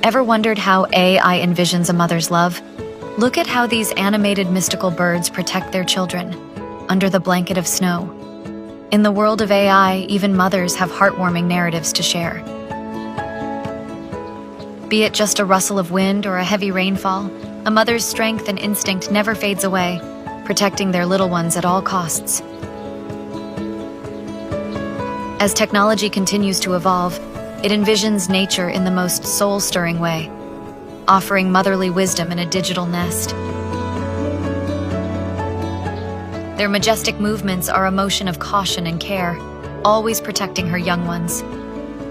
Ever wondered how AI envisions a mother's love? Look at how these animated mystical birds protect their children, under the blanket of snow. In the world of AI, even mothers have heartwarming narratives to share. Be it just a rustle of wind or a heavy rainfall, a mother's strength and instinct never fades away, protecting their little ones at all costs. As technology continues to evolve, it envisions nature in the most soul-stirring way, offering motherly wisdom in a digital nest. Their majestic movements are a motion of caution and care, always protecting her young ones.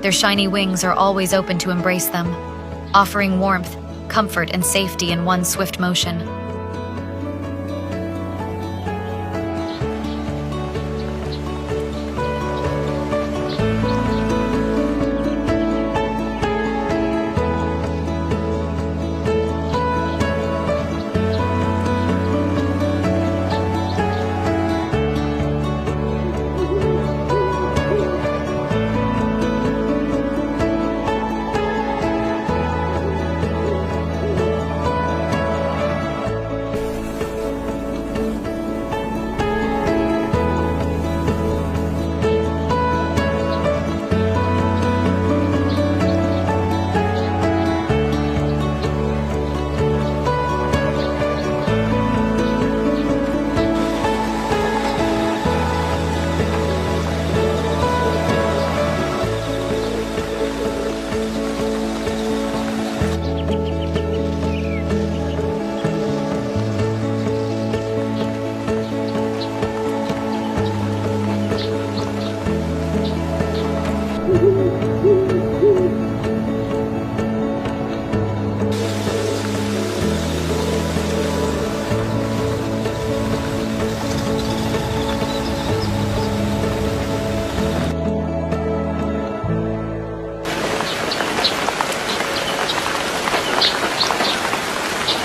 Their shiny wings are always open to embrace them, offering warmth, comfort, and safety in one swift motion.